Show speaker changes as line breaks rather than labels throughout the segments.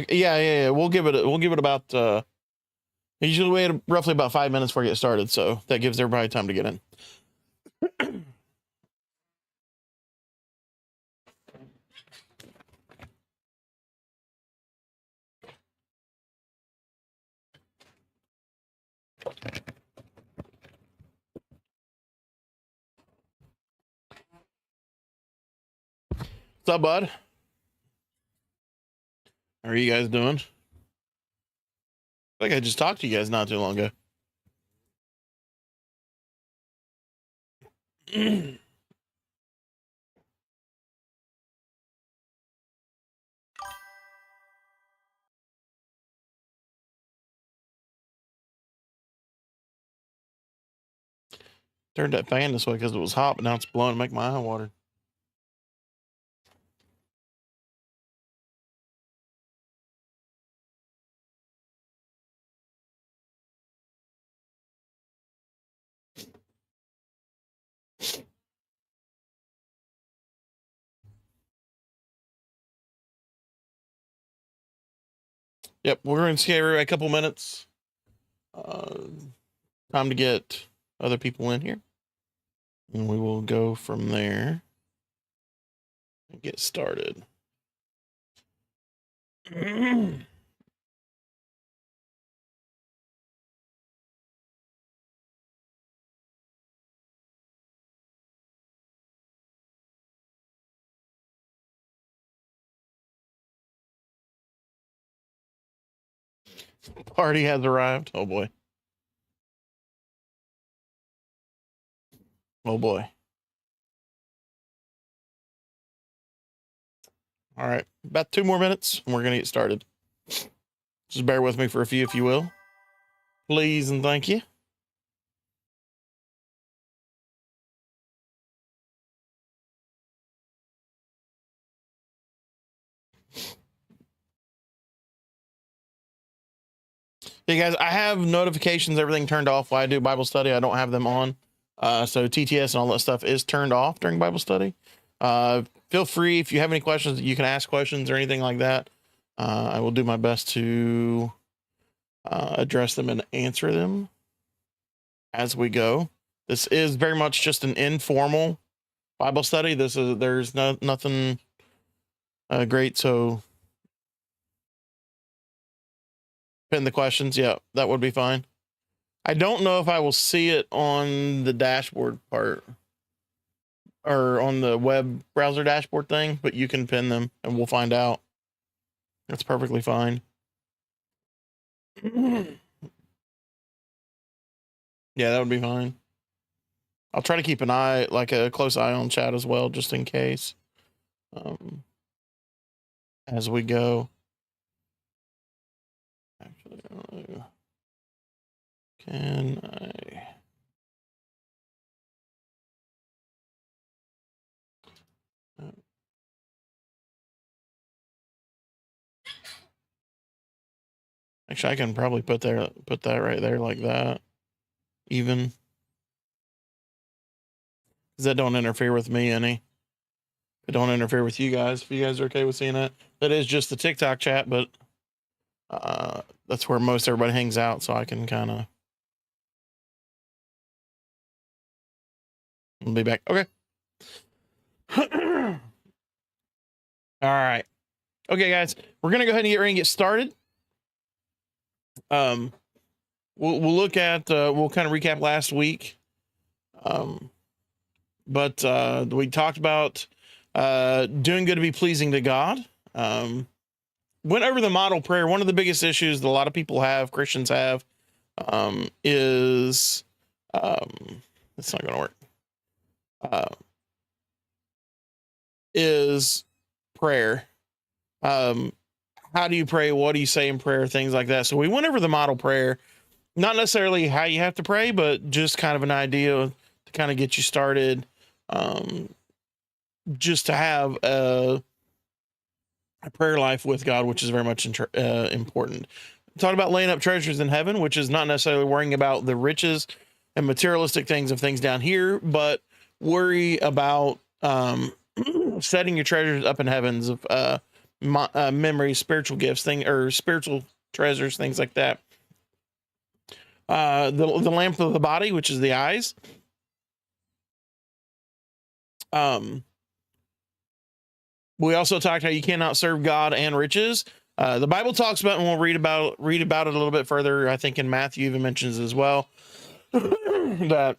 Yeah. We'll give it about usually wait roughly about 5 minutes before we get started, so that gives everybody time to get in. What's up, bud? How are you guys doing? Like I just talked to you guys not too long ago. Turned that fan this way because it was hot, but now it's blowing to make my eye water. Yep, we're going to see everybody a couple minutes. Time to get other people in here. And we will go from there and get started. Party has arrived. Oh boy. Oh boy. All right, about 2 more minutes and we're going to get started. Just bear with me for a few, if you will. Please and thank you. Hey guys, I have notifications, everything turned off while I do Bible study. I don't have them on. So TTS and all that stuff is turned off during Bible study. Feel free, if you have any questions, you can ask questions or anything like that. I will do my best to address them and answer them as we go. This is very much just an informal Bible study. There's nothing great. So pin the questions. Yeah, that would be fine. I don't know if I will see it on the dashboard part or on the web browser dashboard thing, but you can pin them and we'll find out. That's perfectly fine. Yeah, that would be fine. I'll try to keep an eye, like a close eye on chat as well, just in case. As we go. Actually, I don't know. Can I? Actually, I can probably put that right there like that, even. Because that don't interfere with me any. It don't interfere with you guys. If you guys are okay with seeing it, that is just the TikTok chat, but that's where most everybody hangs out, so I can kind of. I'll be back. Okay. All right. Okay, guys, we're gonna go ahead and get ready and get started. We'll look at we'll kind of recap last week. But we talked about doing good to be pleasing to God. Went over the model prayer. One of the biggest issues that a lot of people have, Christians have, is it's not going to work. Is prayer. How do you pray? What do you say in prayer? Things like that. So we went over the model prayer, not necessarily how you have to pray, but just kind of an idea to kind of get you started. Just to have a prayer life with God, which is very much important. Talking about laying up treasures in heaven, which is not necessarily worrying about the riches and materialistic things of things down here, but worry about setting your treasures up in heavens of memories, spiritual gifts, or spiritual treasures, things like that. The lamp of the body, which is the eyes. We also talked how you cannot serve God and riches. The Bible talks about, and we'll read about it a little bit further. I think in Matthew even mentions it as well, that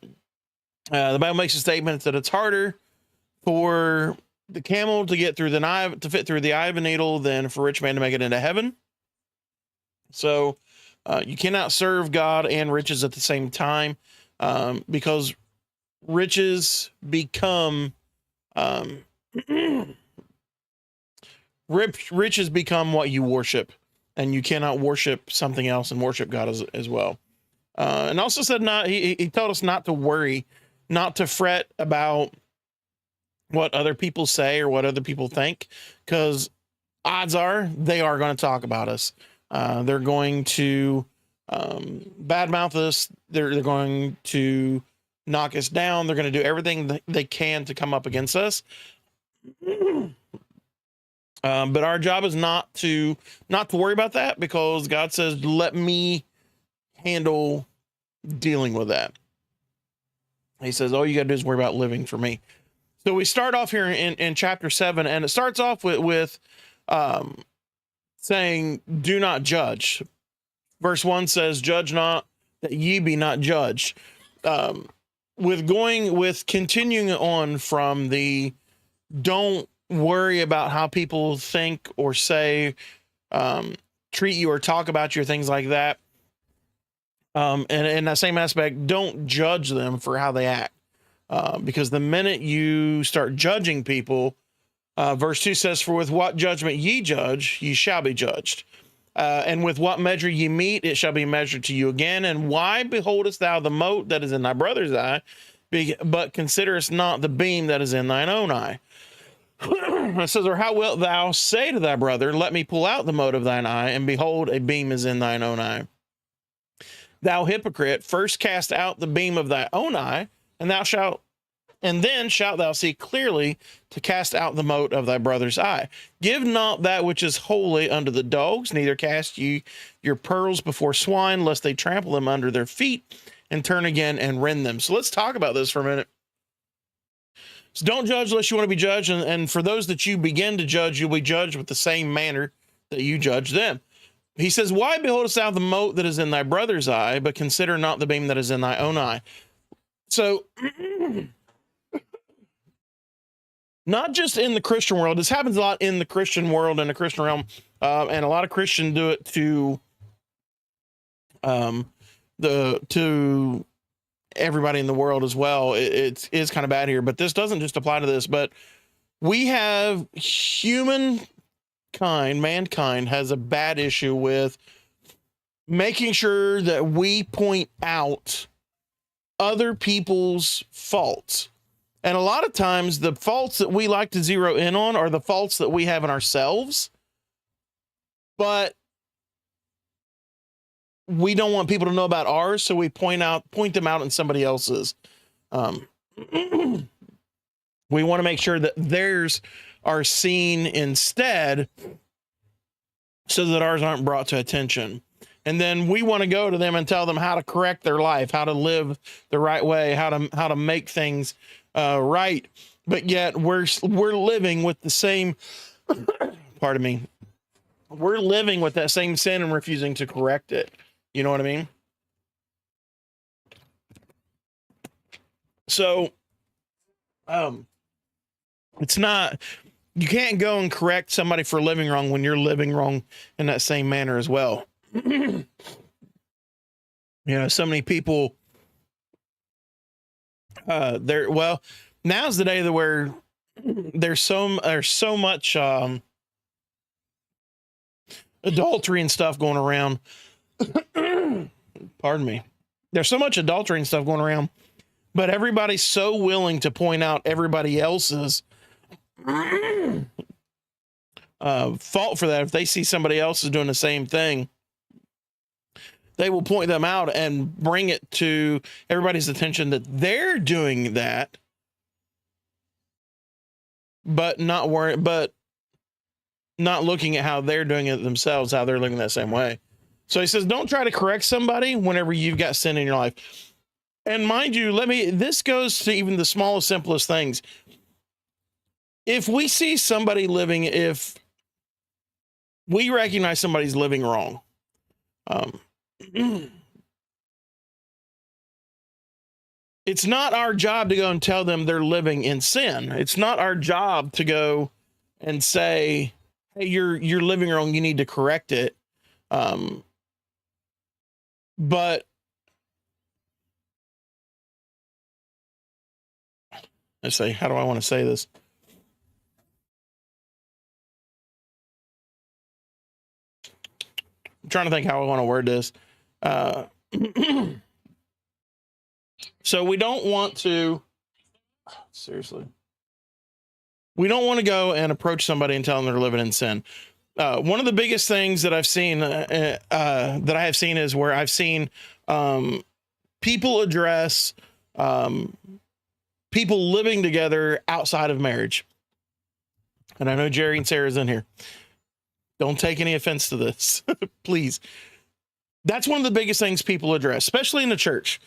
the Bible makes a statement that it's harder for the camel to get through to fit through the eye of a needle than for a rich man to make it into heaven. So you cannot serve God and riches at the same time, because riches become riches become what you worship, and you cannot worship something else and worship God as well. And also said he told us not to worry, not to fret about what other people say or what other people think, because odds are they are going to talk about us. They're going to badmouth us. They're going to knock us down. They're going to do everything they can to come up against us. But our job is not to worry about that, because God says, let me handle dealing with that. He says, all you got to do is worry about living for me. So we start off here in chapter 7, and it starts off with saying, do not judge. Verse 1 says, judge not, that ye be not judged. With continuing on from the don't worry about how people think or say, treat you or talk about you or things like that. And in that same aspect, don't judge them for how they act. Because the minute you start judging people, verse 2 says, for with what judgment ye judge, ye shall be judged. And with what measure ye meet, it shall be measured to you again. And why beholdest thou the mote that is in thy brother's eye, but considerest not the beam that is in thine own eye? It says, or how wilt thou say to thy brother, let me pull out the mote of thine eye, and behold, a beam is in thine own eye? Thou hypocrite, first cast out the beam of thy own eye, and then shalt thou see clearly to cast out the mote of thy brother's eye. Give not that which is holy unto the dogs, neither cast ye your pearls before swine, lest they trample them under their feet, and turn again and rend them. So let's talk about this for a minute. So don't judge unless you want to be judged. And for those that you begin to judge, you'll be judged with the same manner that you judge them. He says, why beholdest thou the mote that is in thy brother's eye, but consider not the beam that is in thy own eye? So not just in the Christian world, this happens a lot in the Christian world and the Christian realm. And a lot of Christians do it to everybody in the world as well. It is kind of bad here, but this doesn't just apply to this, but we have mankind has a bad issue with making sure that we point out other people's faults. And a lot of times the faults that we like to zero in on are the faults that we have in ourselves, but we don't want people to know about ours, so we point them out in somebody else's. We want to make sure that theirs are seen instead, so that ours aren't brought to attention. And then we want to go to them and tell them how to correct their life, how to live the right way, how to make things right. But yet we're living with the same, pardon me, we're living with that same sin and refusing to correct it. You know what I mean? So, it's not, you can't go and correct somebody for living wrong when you're living wrong in that same manner as well. So many people, well, now's the day that where there's so much, adultery and stuff going around. Pardon me. There's so much adultery and stuff going around, but everybody's so willing to point out everybody else's fault for that. If they see somebody else is doing the same thing, they will point them out and bring it to everybody's attention that they're doing that, but not looking at how they're doing it themselves, how they're looking that same way. So he says, don't try to correct somebody whenever you've got sin in your life. And mind you, this goes to even the smallest, simplest things. If we see somebody living, if we recognize somebody's living wrong, it's not our job to go and tell them they're living in sin. It's not our job to go and say, hey, you're living wrong, you need to correct it. But let's say, how do I want to say this? I'm trying to think how I want to word this. So we don't want to, seriously, we don't want to go and approach somebody and tell them they're living in sin. One of the biggest things that I've seen, is where I've seen people address people living together outside of marriage. And I know Jerry and Sarah's in here. Don't take any offense to this, please. That's one of the biggest things people address, especially in the church.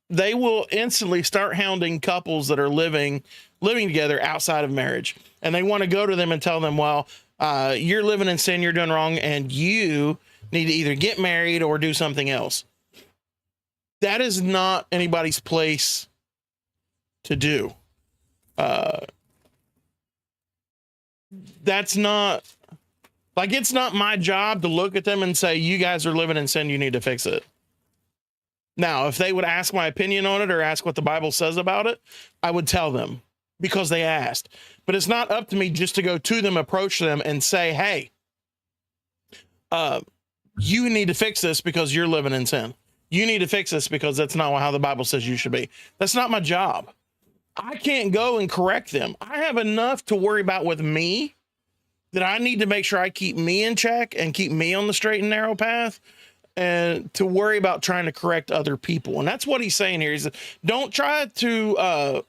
They will instantly start hounding couples that are living together outside of marriage. And they want to go to them and tell them, well, you're living in sin, you're doing wrong, and you need to either get married or do something else. That is not anybody's place to do. That's not, like, it's not my job to look at them and say, you guys are living in sin, you need to fix it. Now, if they would ask my opinion on it or ask what the Bible says about it, I would tell them because they asked. But it's not up to me just to go to them, approach them and say, hey, you need to fix this because you're living in sin. You need to fix this because that's not how the Bible says you should be. That's not my job. I can't go and correct them. I have enough to worry about with me that I need to make sure I keep me in check and keep me on the straight and narrow path, and to worry about trying to correct other people. And that's what he's saying here. He said, don't try to,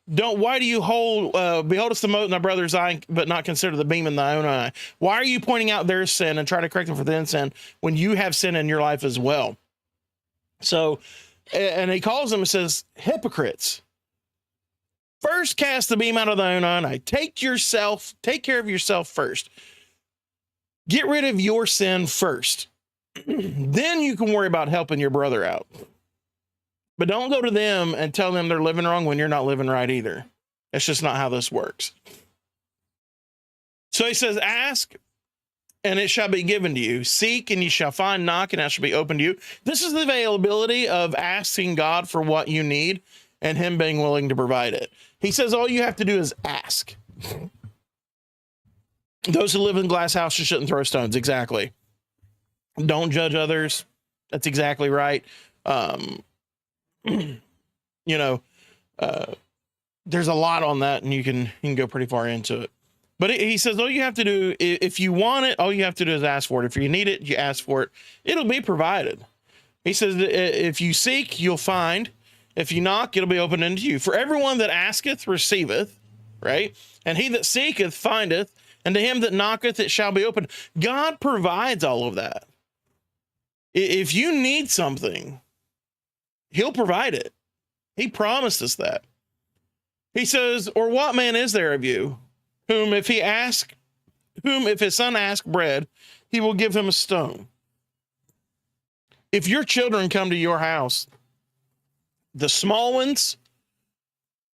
why do you behold us the mote in thy brother's eye, but not consider the beam in thy own eye? Why are you pointing out their sin and trying to correct them for their sin when you have sin in your life as well? So, and he calls them and says, hypocrites. First cast the beam out of thy own eye. Take care of yourself first. Get rid of your sin first. Then you can worry about helping your brother out. But don't go to them and tell them they're living wrong when you're not living right either. That's just not how this works. So he says, ask and it shall be given to you. Seek and you shall find. Knock and it shall be opened to you. This is the availability of asking God for what you need and him being willing to provide it. He says all you have to do is ask. Those who live in glass houses shouldn't throw stones. Exactly. Don't judge others. That's exactly right. There's a lot on that, and you can go pretty far into it. But he says all you have to do, if you want it, all you have to do is ask for it. If you need it, you ask for it. It'll be provided. He says if you seek, you'll find. If you knock, it'll be opened unto you. For everyone that asketh, receiveth, right? And he that seeketh, findeth. And to him that knocketh, it shall be opened. God provides all of that. If you need something, he'll provide it. He promised us that. He says, or what man is there of you, whom if his son ask bread, he will give him a stone? If your children come to your house, the small ones,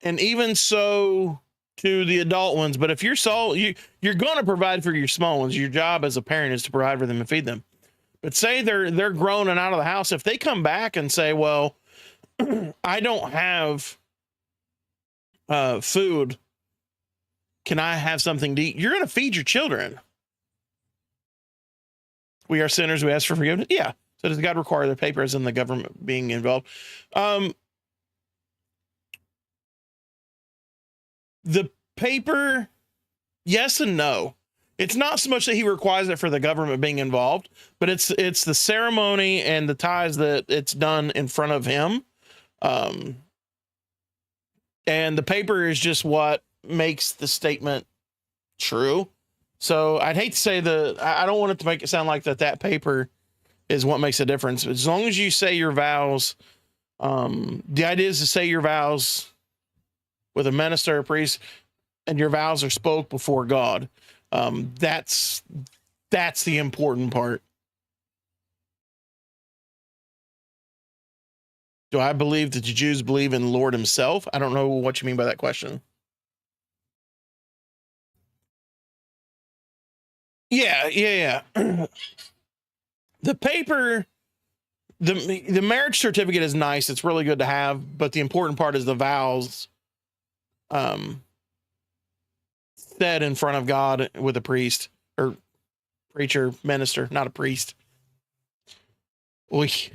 and even so to the adult ones, but if you're going to provide for your small ones, your job as a parent is to provide for them and feed them. But say they're grown and out of the house. If they come back and say, well, I don't have food, can I have something to eat? You're going to feed your children. We are sinners. We ask for forgiveness. Yeah. So does God require the paper as in the government being involved? The paper, yes and no. It's not so much that he requires it for the government being involved, but it's the ceremony and the ties that it's done in front of him. And the paper is just what makes the statement true. So I'd hate to say I don't want it to make it sound like that paper is what makes a difference. As long as you say your vows, the idea is to say your vows with a minister or priest, and your vows are spoke before God. That's the important part. Do I believe that the Jews believe in the Lord himself? I don't know what you mean by that question. Yeah. The paper, the marriage certificate is nice. It's really good to have, but the important part is the vows, said in front of God with a priest or preacher, minister, not a priest. But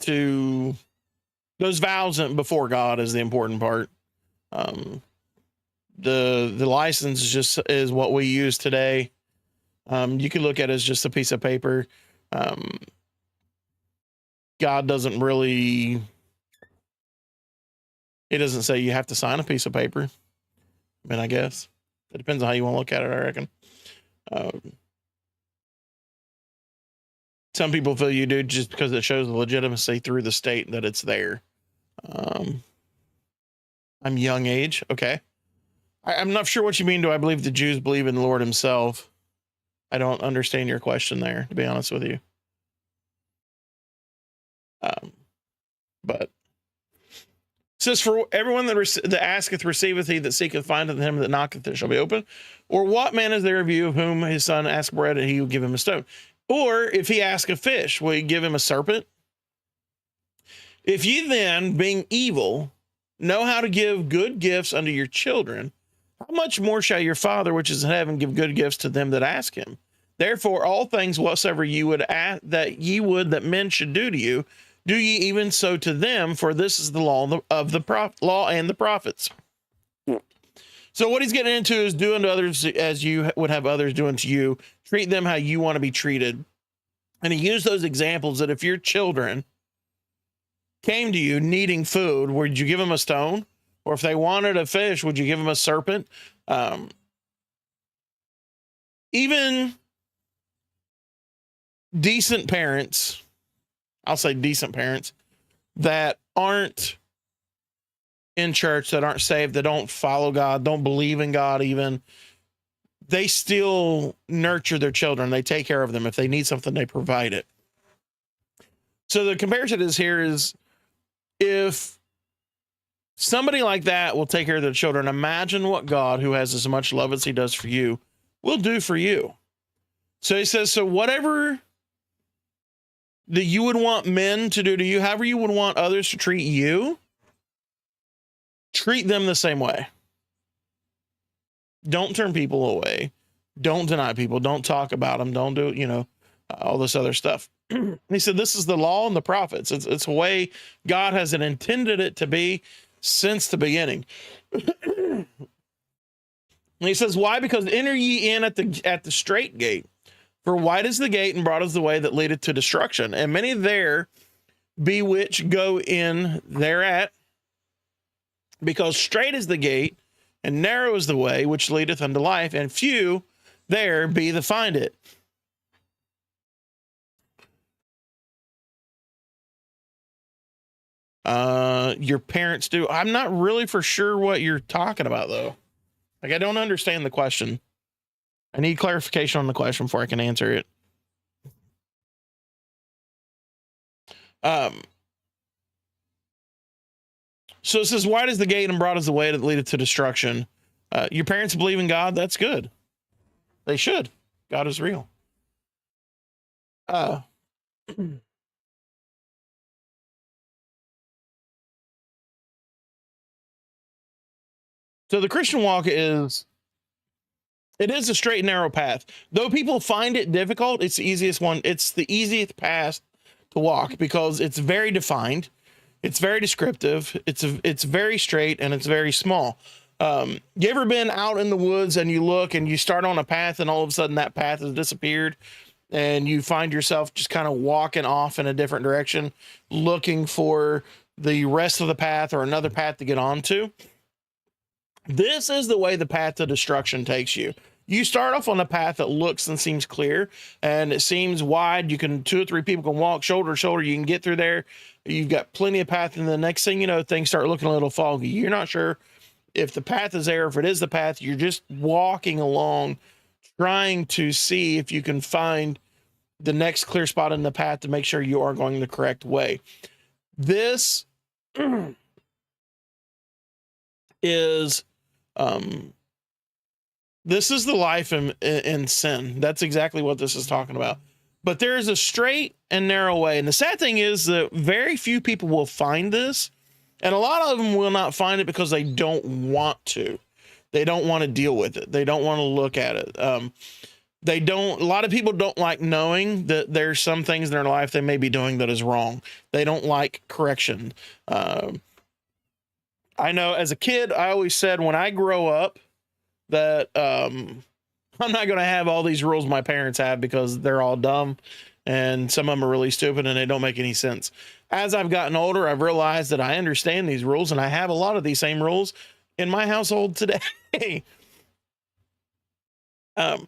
to those vows before God is the important part. The license is what we use today. You can look at it as just a piece of paper. God doesn't really, it doesn't say you have to sign a piece of paper. I mean, I guess it depends on how you want to look at it, I reckon. Some people feel you do just because it shows the legitimacy through the state that it's there. I'm young age. Okay. I'm not sure what you mean. Do I believe the Jews believe in the Lord himself? I don't understand your question there, to be honest with you. But it says, for everyone that asketh receiveth, he that seeketh findeth, him that knocketh it shall be open. Or what man is there of you of whom his son ask bread and he will give him a stone? Or if he ask a fish, will he give him a serpent? If ye then, being evil, know how to give good gifts unto your children, how much more shall your Father which is in heaven give good gifts to them that ask him? Therefore, all things whatsoever ye would that men should do to you, do ye even so to them, for this is the law of the law and the prophets. So what he's getting into is do unto others as you would have others do unto you. Treat them how you want to be treated. And he used those examples that if your children came to you needing food, would you give them a stone? Or if they wanted a fish, would you give them a serpent? Even decent parents, I'll say decent parents, that aren't in church, that aren't saved, that don't follow God, don't believe in God even, they still nurture their children. They take care of them. If they need something, they provide it. So the comparison is if somebody like that will take care of their children, imagine what God, who has as much love as he does for you, will do for you. So he says, so whatever that you would want men to do to you, however you would want others to treat you, treat them the same way. Don't turn people away. Don't deny people. Don't talk about them. Don't do, all this other stuff. He said, this is the law and the prophets. It's a way God has intended it to be since the beginning. And he says, why? Because enter ye in at the straight gate. For wide is the gate and broad is the way that leadeth to destruction. And many there be which go in thereat. Because straight is the gate and narrow is the way which leadeth unto life, and few there be that find it. Your parents do. I'm not really for sure what you're talking about, though. Like, I don't understand the question. I need clarification on the question before I can answer it. So it says, wide is the gate and broad is the way that leadeth to destruction. Your parents believe in God. That's good. They should. God is real. Uh, so the Christian walk is, it is a straight and narrow path. Though people find it difficult, it's the easiest one. It's the easiest path to walk because it's very defined. It's very descriptive. It's very straight and it's very small. You ever been out in the woods and you look and you start on a path and all of a sudden that path has disappeared and you find yourself just kind of walking off in a different direction, looking for the rest of the path or another path to get onto? This is the way the path to destruction takes you. You start off on a path that looks and seems clear and it seems wide. You can, 2 or 3 people can walk shoulder to shoulder. You can get through there. You've got plenty of path. And the next thing you know, things start looking a little foggy. You're not sure if the path is there, if it is the path. You're just walking along, trying to see if you can find the next clear spot in the path to make sure you are going the correct way. This is, this is the life in sin. That's exactly what this is talking about. But there is a straight and narrow way. And the sad thing is that very few people will find this. And a lot of them will not find it because they don't want to. They don't want to deal with it. They don't want to look at it. A lot of people don't like knowing that there's some things in their life they may be doing that is wrong. They don't like correction. I know as a kid, I always said when I grow up that I'm not going to have all these rules my parents have because they're all dumb and some of them are really stupid and they don't make any sense. As I've gotten older, I've realized that I understand these rules and I have a lot of these same rules in my household today. But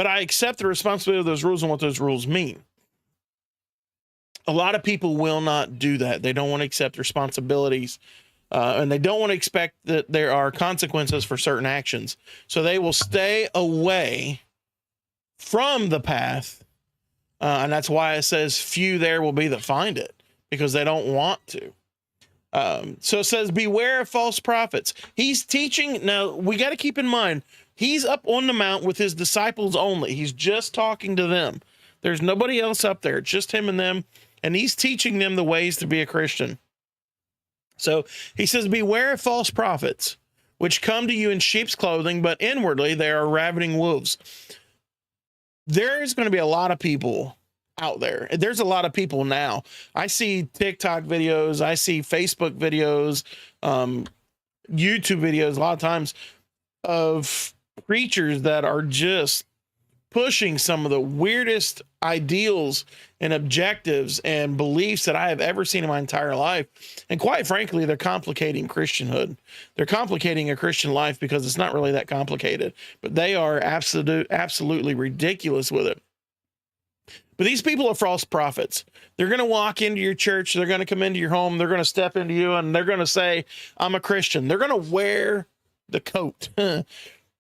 I accept the responsibility of those rules and what those rules mean. A lot of people will not do that. They don't want to accept responsibilities. And they don't want to expect that there are consequences for certain actions. So they will stay away from the path. And that's why it says few there will be that find it, because they don't want to. So it says, beware of false prophets. He's teaching. Now we got to keep in mind, he's up on the mount with his disciples only. He's just talking to them. There's nobody else up there. It's just him and them. And he's teaching them the ways to be a Christian. So he says, beware of false prophets, which come to you in sheep's clothing, but inwardly they are ravening wolves. There's going to be a lot of people out there. There's a lot of people now. I see TikTok videos. I see Facebook videos, YouTube videos, a lot of times of preachers that are just pushing some of the weirdest ideals and objectives and beliefs that I have ever seen in my entire life. And quite frankly, they're complicating Christianhood. They're complicating a Christian life because it's not really that complicated, but they are absolutely ridiculous with it. But these people are false prophets. They're going to walk into your church. They're going to come into your home. They're going to step into you and they're going to say, I'm a Christian. They're going to wear the coat.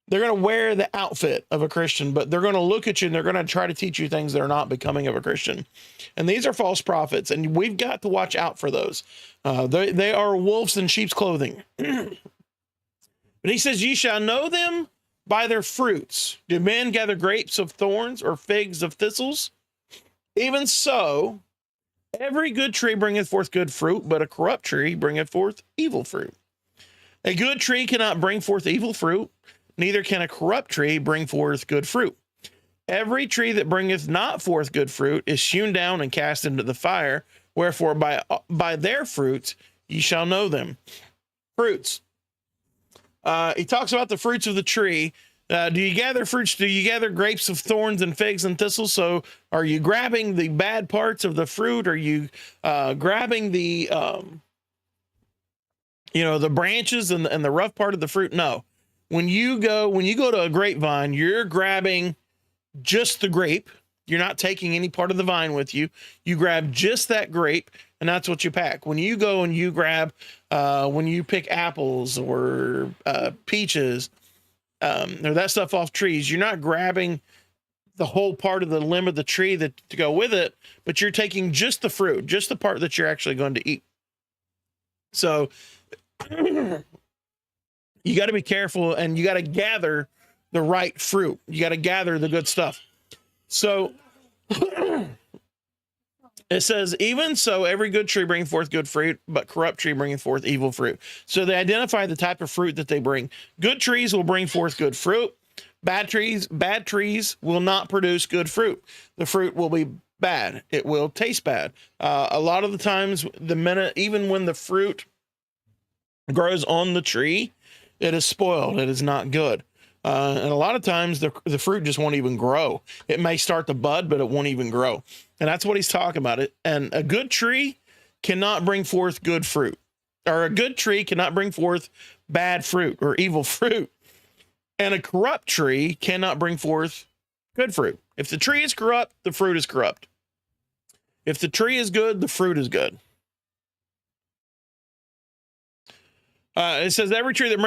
They're going to wear the outfit of a Christian, but they're going to look at you and they're going to try to teach you things that are not becoming of a Christian. And these are false prophets, and we've got to watch out for those. They are wolves in sheep's clothing. But he says, ye shall know them by their fruits. Do men gather grapes of thorns or figs of thistles? Even so, every good tree bringeth forth good fruit, but a corrupt tree bringeth forth evil fruit. A good tree cannot bring forth evil fruit, neither can a corrupt tree bring forth good fruit. Every tree that bringeth not forth good fruit is hewn down and cast into the fire. Wherefore by their fruits ye shall know them. Fruits. He talks about the fruits of the tree. Do you gather fruits? Do you gather grapes of thorns and figs and thistles? So are you grabbing the bad parts of the fruit? Are you grabbing the the branches and the rough part of the fruit? No. When you go to a grapevine, you're grabbing just the grape. You're not taking any part of the vine with you. You grab just that grape, and that's what you pack. When you go and you grab, when you pick apples or peaches, or that stuff off trees, you're not grabbing the whole part of the limb of the tree to go with it, but you're taking just the fruit, just the part that you're actually going to eat. So you got to be careful, and you got to gather the right fruit. You got to gather the good stuff. So it says, even so, every good tree bringing forth good fruit, but corrupt tree bringing forth evil fruit. So they identify the type of fruit that they bring. Good trees will bring forth good fruit. Bad trees will not produce good fruit. The fruit will be bad. It will taste bad. A lot of the times, even when the fruit grows on the tree, it is spoiled. It is not good. And a lot of times the fruit just won't even grow. It may start to bud, but it won't even grow. And that's what he's talking about. It. And a good tree cannot bring forth good fruit, or a good tree cannot bring forth bad fruit or evil fruit. And a corrupt tree cannot bring forth good fruit. If the tree is corrupt, the fruit is corrupt. If the tree is good, the fruit is good. It says, every tree that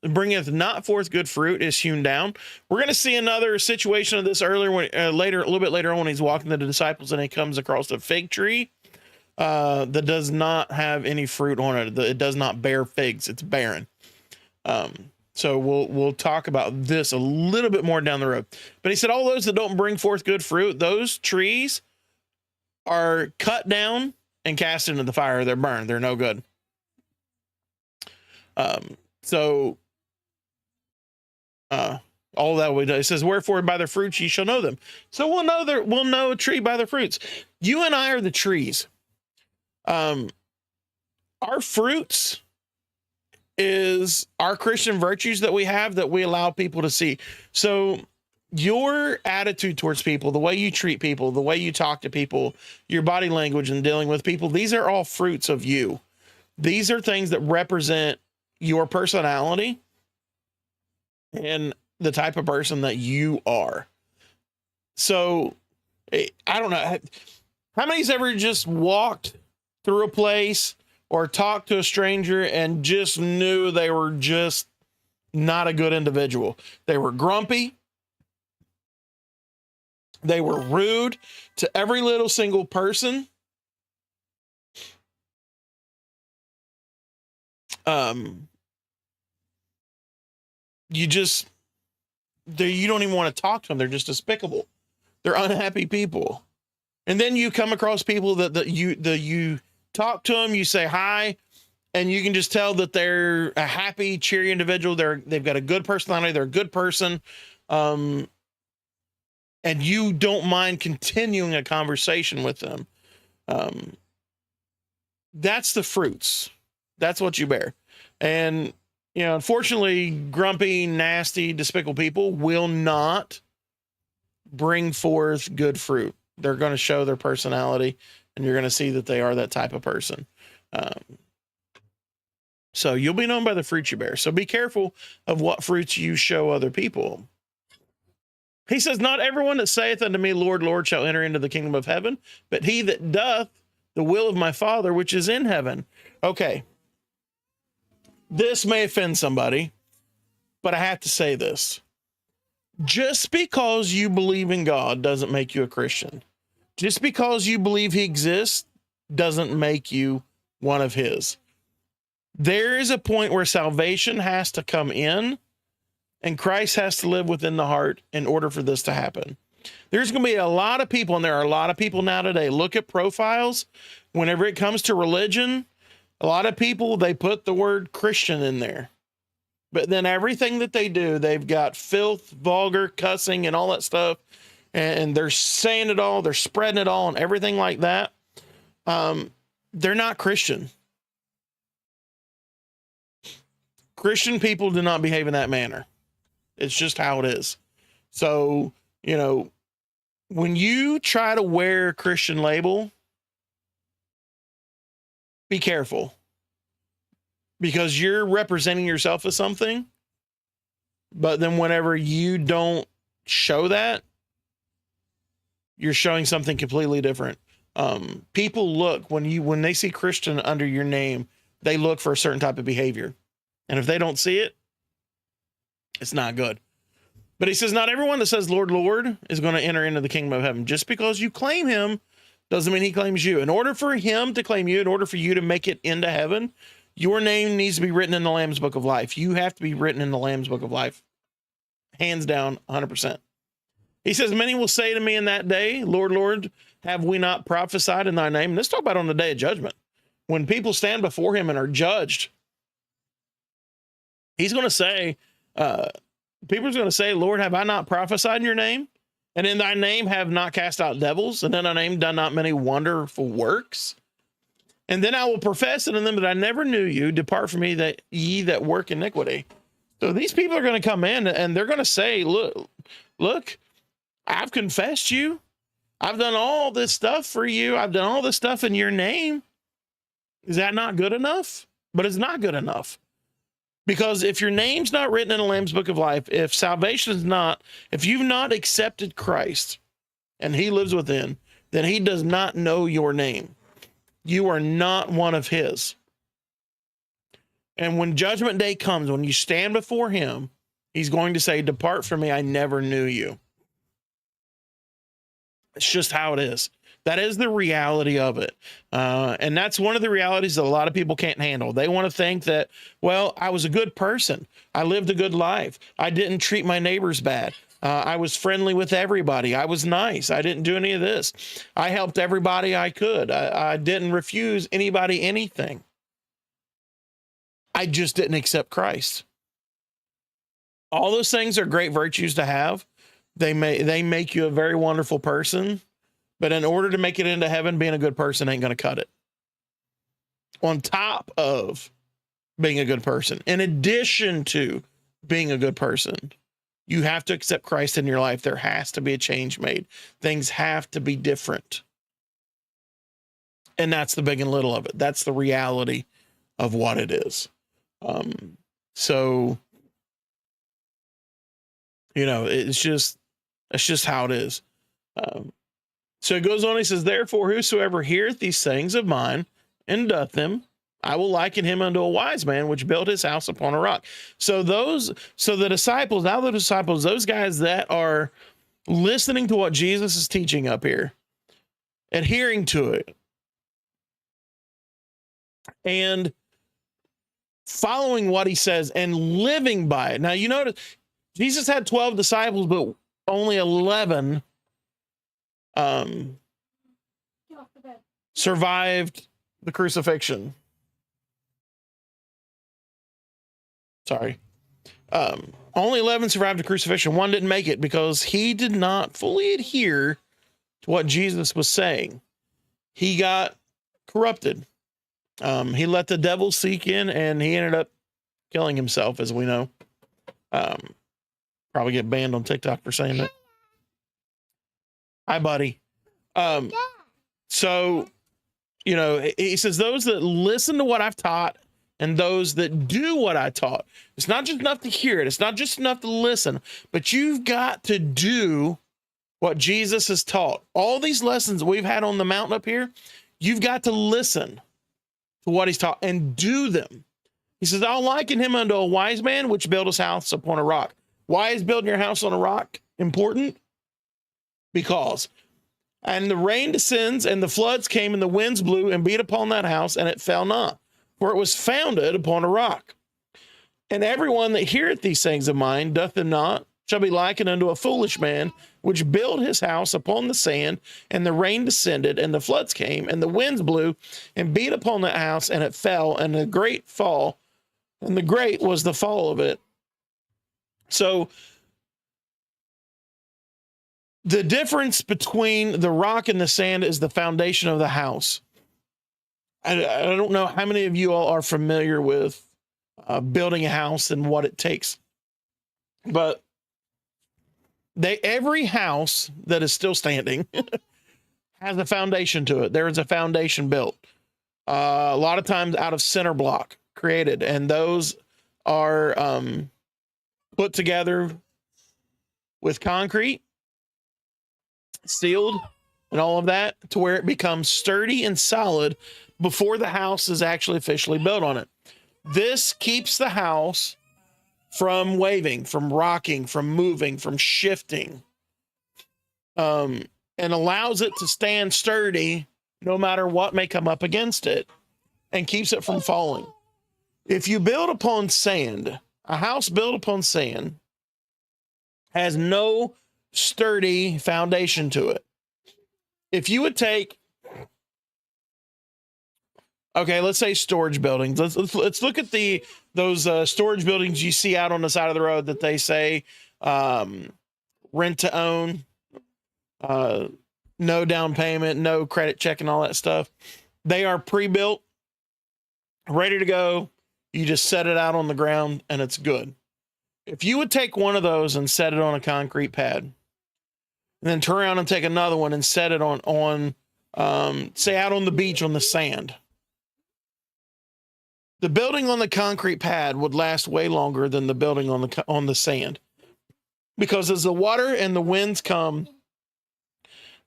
bringeth not forth good fruit is hewn down. We're going to see another situation of this earlier, a little bit later on, when he's walking to the disciples and he comes across a fig tree that does not have any fruit on it. It does not bear figs. It's barren. So we'll talk about this a little bit more down the road. But he said, all those that don't bring forth good fruit, those trees are cut down and cast into the fire. They're burned. They're no good. All that we do. It says, wherefore by their fruits ye shall know them. So we'll know a tree by their fruits. You and I are the trees. Our fruits is our Christian virtues that we have that we allow people to see. So your attitude towards people, the way you treat people, the way you talk to people, your body language and dealing with people, these are all fruits of you. These are things that represent your personality and the type of person that you are. So I don't know. How many's ever just walked through a place or talked to a stranger and just knew they were just not a good individual? They were grumpy. They were rude to every little single person. You don't even want to talk to them. They're just despicable. They're unhappy people. And then you come across people that you talk to them, you say hi, and you can just tell that they're a happy, cheery individual. They've got a good personality. They're a good person. And you don't mind continuing a conversation with them. That's the fruits. That's what you bear. And, unfortunately, grumpy, nasty, despicable people will not bring forth good fruit. They're going to show their personality, and you're going to see that they are that type of person. So you'll be known by the fruits you bear. So be careful of what fruits you show other people. He says, not everyone that saith unto me, Lord, Lord, shall enter into the kingdom of heaven, but he that doth the will of my Father, which is in heaven. Okay. This may offend somebody, but I have to say this. Just because you believe in God doesn't make you a Christian. Just because you believe he exists doesn't make you one of his. There is a point where salvation has to come in, and Christ has to live within the heart in order for this to happen. There's going to be a lot of people, and there are a lot of people now today, look at profiles. Whenever it comes to religion, a lot of people, they put the word Christian in there. But then everything that they do, they've got filth, vulgar, cussing, and all that stuff. And they're saying it all, they're spreading it all, and everything like that. They're not Christian. Christian people do not behave in that manner. It's just how it is. So, when you try to wear a Christian label, be careful, because you're representing yourself as something, but then whenever you don't show that, you're showing something completely different. People look, when they see Christian under your name, they look for a certain type of behavior. And if they don't see it, it's not good. But he says, not everyone that says, Lord, Lord, is going to enter into the kingdom of heaven. Just because you claim him doesn't mean he claims you. In order for him to claim you, in order for you to make it into heaven, your name needs to be written in the Lamb's Book of Life. You have to be written in the Lamb's Book of Life. hands down, 100%. He says, many will say to me in that day, Lord, Lord, have we not prophesied in thy name? And let's talk about on the day of judgment. When people stand before him and are judged, he's going to say, people are going to say, Lord, have I not prophesied in your name? And in thy name have not cast out devils? And in thy name done not many wonderful works? And then I will profess unto them that I never knew you. Depart from me, that ye that work iniquity. So these people are going to come in and they're going to say, look, I've confessed you. I've done all this stuff for you. I've done all this stuff in your name. Is that not good enough? But it's not good enough. Because if your name's not written in the Lamb's Book of Life, if salvation is not, if you've not accepted Christ and he lives within, then he does not know your name. You are not one of his. And when judgment day comes, when you stand before him, he's going to say, depart from me, I never knew you. It's just how it is. That is the reality of it. And that's one of the realities that a lot of people can't handle. They want to think that, well, I was a good person. I lived a good life. I didn't treat my neighbors bad. I was friendly with everybody. I was nice. I didn't do any of this. I helped everybody I could. I didn't refuse anybody anything. I just didn't accept Christ. All those things are great virtues to have. They make you a very wonderful person. But in order to make it into heaven, being a good person ain't going to cut it. On top of being a good person, in addition to being a good person, you have to accept Christ in your life. There has to be a change made. Things have to be different. And that's the big and little of it. That's the reality of what it is. So, you know, it's just how it is. So it goes on, he says, therefore, whosoever heareth these sayings of mine and doth them, I will liken him unto a wise man, which built his house upon a rock. So the disciples, those guys that are listening to what Jesus is teaching up here, adhering to it, and following what he says and living by it. Now, you notice Jesus had 12 disciples, but only 11 survived the crucifixion. Sorry. Only 11 survived the crucifixion. One didn't make it because he did not fully adhere to what Jesus was saying. He got corrupted. He let the devil seek in, and he ended up killing himself, as we know. Probably get banned on TikTok for saying that. Hi, buddy. So, you know, he says, those that listen to what I've taught and those that do what I taught. It's not just enough to hear it. It's not just enough to listen, but you've got to do what Jesus has taught. All these lessons we've had on the mountain up here, you've got to listen to what he's taught and do them. He says, I'll liken him unto a wise man, which built his house upon a rock. Why is building your house on a rock important? Because, and the rain descends, and the floods came, and the winds blew and beat upon that house, and it fell not, for it was founded upon a rock. And everyone that heareth these sayings of mine, doth them not, shall be likened unto a foolish man, which built his house upon the sand, and the rain descended, and the floods came, and the winds blew and beat upon that house, and it fell, and a great fall, and the great was the fall of it. So, the difference between the rock and the sand is the foundation of the house. I don't know how many of you all are familiar with building a house and what it takes, but every house that is still standing has a foundation to it. There is a foundation built, a lot of times out of center block created, and those are put together with concrete, sealed, and all of that to where it becomes sturdy and solid before the house is actually officially built on it. This keeps the house from waving, from rocking, from moving, from shifting, and allows it to stand sturdy no matter what may come up against it, and keeps it from falling. If you build upon sand, a house built upon sand has no sturdy foundation to it. If you would take, okay, let's say storage buildings. Let's look at those storage buildings you see out on the side of the road that they say rent to own, no down payment, no credit check, and all that stuff. They are pre-built, ready to go. You just set it out on the ground and it's good. If you would take one of those and set it on a concrete pad, and then turn around and take another one and set it on say out on the beach on the sand, the building on the concrete pad would last way longer than the building on the sand, because as the water and the winds come,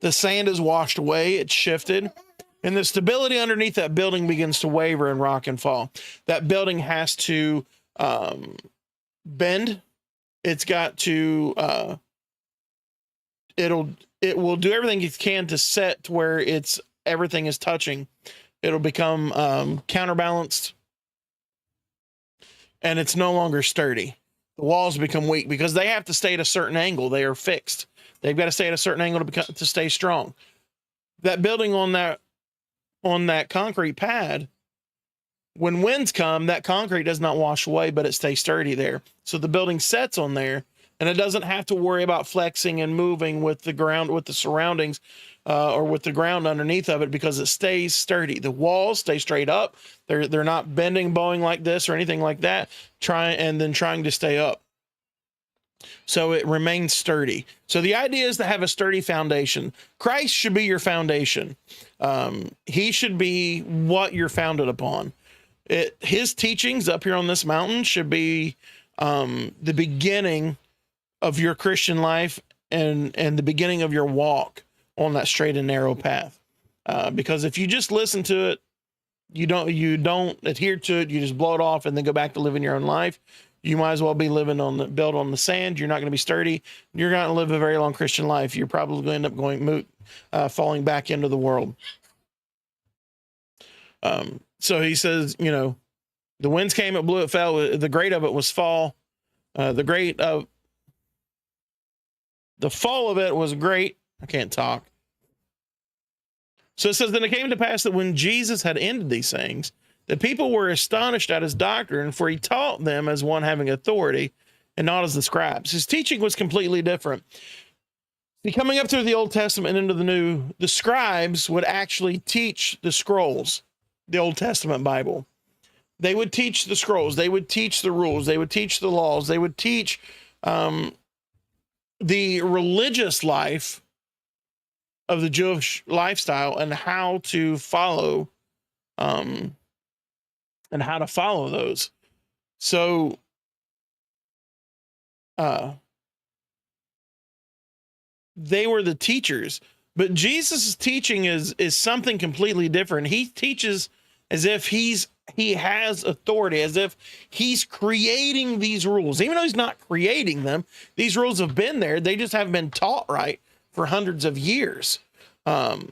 the sand is washed away, it's shifted, and the stability underneath that building begins to waver and rock and fall. That building has to bend. It's got to it will do everything it can to set to where everything is touching. It'll become counterbalanced, and it's no longer sturdy. The walls become weak because they have to stay at a certain angle. They are fixed. They've got to stay at a certain angle to stay strong. That building on that concrete pad, when winds come, that concrete does not wash away, but it stays sturdy there. So the building sets on there, and it doesn't have to worry about flexing and moving with the ground, with the surroundings, or with the ground underneath of it, because it stays sturdy. The walls stay straight up. They're not bending, bowing like this or anything like that, trying to stay up. So it remains sturdy. So the idea is to have a sturdy foundation. Christ should be your foundation. He should be what you're founded upon. His teachings up here on this mountain should be the beginning of your Christian life and the beginning of your walk on that straight and narrow path. Because if you just listen to it, you don't adhere to it, you just blow it off and then go back to living your own life, you might as well be living built on the sand. You're not going to be sturdy. You're not going to live a very long Christian life. You're probably going to end up falling back into the world. So he says, the winds came, it blew, it fell. The great of it was fall. The fall of it was great. I can't talk. So it says, then it came to pass that when Jesus had ended these things, the people were astonished at his doctrine, for he taught them as one having authority and not as the scribes. His teaching was completely different. Coming up through the Old Testament and into the New, the scribes would actually teach the scrolls, the Old Testament Bible. They would teach the scrolls. They would teach the rules. They would teach the laws. They would teach the religious life of the Jewish lifestyle and how to follow those. So they were the teachers, but Jesus' teaching is something completely different. He teaches as if he has authority, as if he's creating these rules. Even though he's not creating them, these rules have been there. They just haven't been taught right for hundreds of years. Probably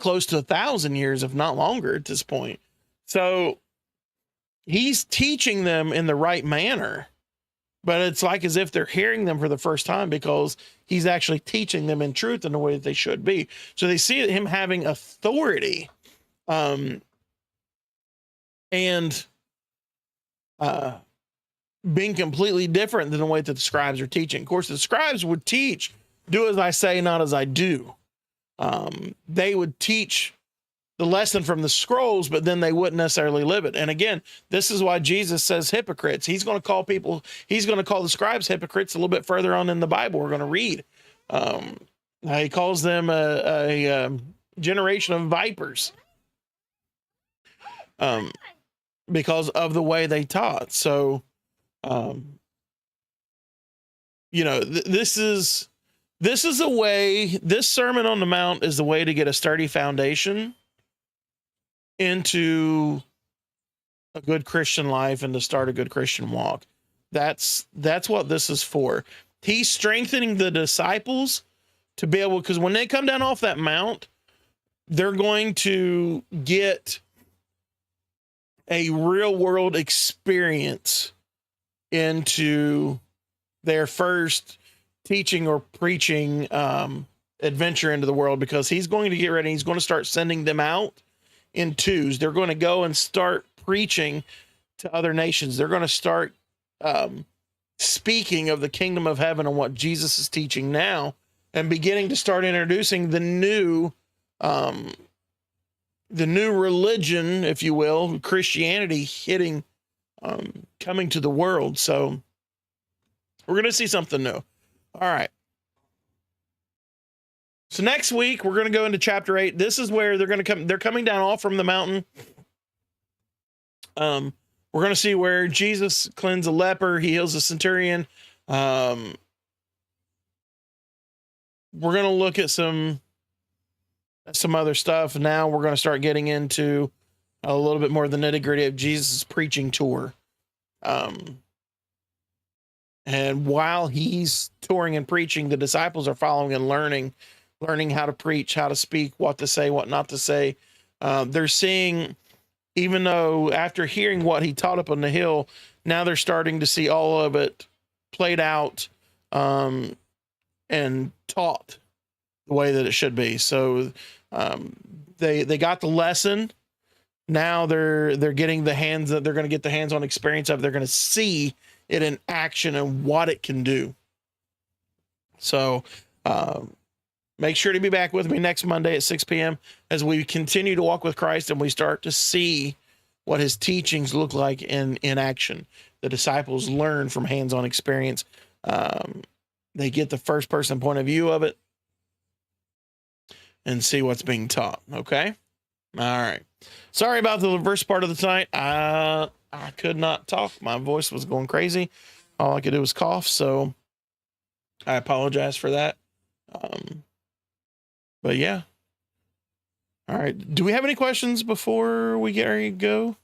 close to 1,000 years, if not longer at this point. So he's teaching them in the right manner, but it's like as if they're hearing them for the first time, because he's actually teaching them in truth in the way that they should be. So they see him having authority, and being completely different than the way that the scribes are teaching. Of course, the scribes would teach, do as I say, not as I do. They would teach the lesson from the scrolls, but then they wouldn't necessarily live it. And again, this is why Jesus says hypocrites. He's going to call the scribes hypocrites a little bit further on in the Bible. We're going to read. He calls them a generation of vipers, because of the way they taught. So, this is a way, this Sermon on the Mount is the way to get a sturdy foundation into a good Christian life and to start a good Christian walk. That's what this is for. He's strengthening the disciples to be able, because when they come down off that mount, they're going to get a real world experience into their first teaching or preaching adventure into the world, because he's going to get ready. He's going to start sending them out in twos. They're going to go and start preaching to other nations. They're going to start speaking of the kingdom of heaven and what Jesus is teaching now, and beginning to start introducing the new religion, if you will, Christianity, hitting, coming to the world. So we're going to see something new. All right. So next week we're going to go into chapter 8. This is where they're going to come. They're coming down all from the mountain. We're going to see where Jesus cleansed a leper. He heals a centurion. We're going to look at some other stuff. Now we're going to start getting into a little bit more of the nitty gritty of Jesus' preaching tour. And while he's touring and preaching, the disciples are following and learning how to preach, how to speak, what to say, what not to say. They're seeing, even though after hearing what he taught up on the hill, now they're starting to see all of it played out and taught the way that it should be. So they got the lesson. Now they're getting the hands that they're going to get the hands-on experience of. They're going to see it in action and what it can do. So make sure to be back with me next Monday at 6 p.m. as we continue to walk with Christ and we start to see what his teachings look like in action. The disciples learn from hands-on experience. They get the first person point of view of it and see what's being taught. Okay. All right. Sorry about the first part of the night. I could not talk. My voice was going crazy. All I could do was cough. So I apologize for that. But yeah. All right. Do we have any questions before we get ready to go?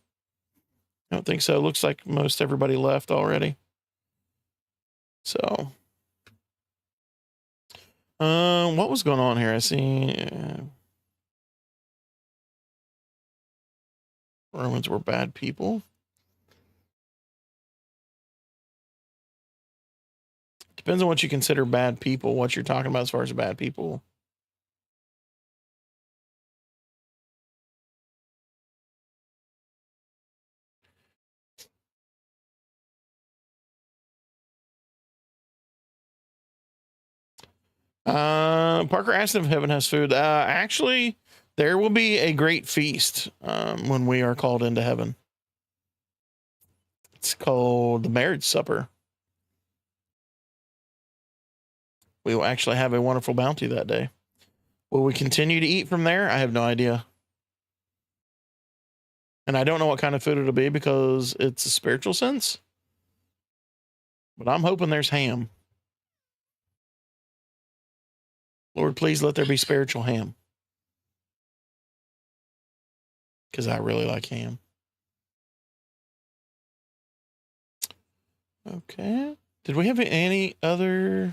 I don't think so. It looks like most everybody left already. So, what was going on here? I see Romans were bad people. Depends on what you consider bad people, what you're talking about as far as bad people. Parker asked if heaven has food. Actually, there will be a great feast when we are called into heaven. It's called the marriage supper. We will actually have a wonderful bounty that day. Will we continue to eat from there? I have no idea. And I don't know what kind of food it'll be because it's a spiritual sense. But I'm hoping there's ham. Lord, please let there be spiritual ham. Because I really like ham. Okay. Did we have any other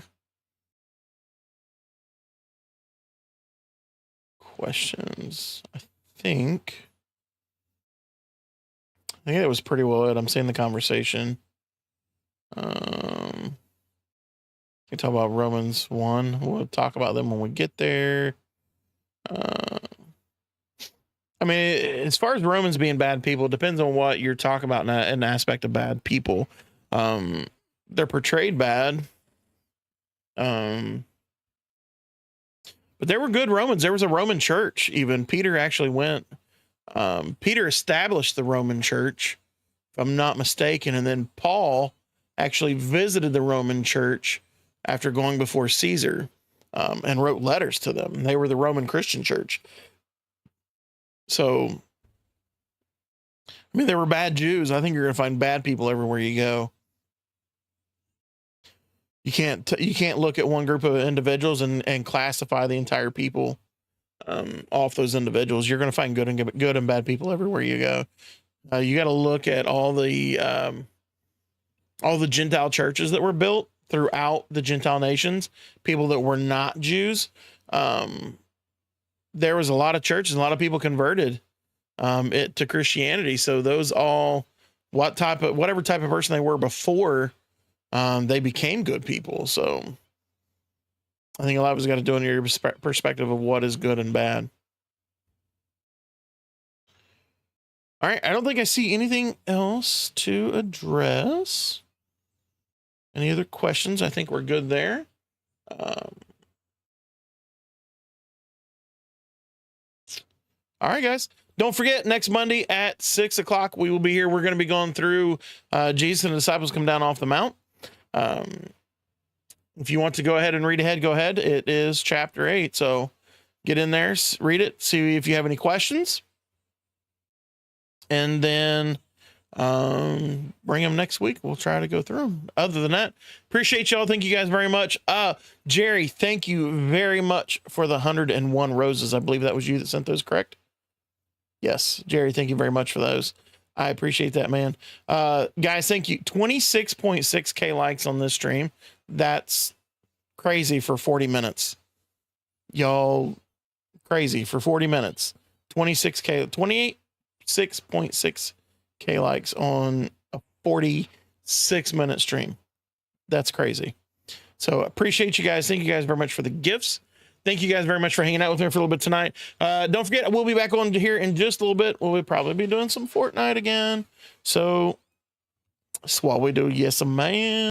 questions? I think it was pretty well it. I'm seeing the conversation. We talk about Romans 1. We'll talk about them when we get there. I mean, as far as Romans being bad people, it depends on what you're talking about in an aspect of bad people. They're portrayed bad. But there were good Romans. There was a Roman church. Even Peter actually went. Peter established the Roman church, if I'm not mistaken. And then Paul actually visited the Roman church after going before Caesar, and wrote letters to them. They were the Roman Christian church. So, I mean, they were bad Jews. I think you're going to find bad people everywhere you go. You can't look at one group of individuals and classify the entire people off those individuals. You're going to find good and bad people everywhere you go. You got to look at all the Gentile churches that were built throughout the Gentile nations, people that were not Jews. There was a lot of churches, a lot of people converted to Christianity. So those all, whatever type of person they were before they became good people. So I think a lot of it's got to do in your perspective of what is good and bad. All right. I don't think I see anything else to address. Any other questions? I think we're good there. All right, guys. Don't forget, next Monday at 6 o'clock, we will be here. We're going to be going through Jesus and the disciples come down off the mount. If you want to go ahead and read ahead, go ahead. It is chapter 8. So get in there, read it, see if you have any questions. And then bring them next week. We'll try to go through them. Other than that, appreciate y'all. Thank you guys very much. Jerry, thank you very much for the 101 roses. I believe that was you that sent those, correct? Yes, Jerry, thank you very much for those. I appreciate that, man. Guys, thank you. 26.6K likes on this stream. That's crazy for 40 minutes. Y'all crazy for 40 minutes. 26K, 26.6K likes on a 46-minute stream. That's crazy. So appreciate you guys. Thank you guys very much for the gifts. Thank you guys very much for hanging out with me for a little bit tonight. Don't forget, we'll be back on here in just a little bit. We'll probably be doing some Fortnite again. So that's what we do. Yes, man.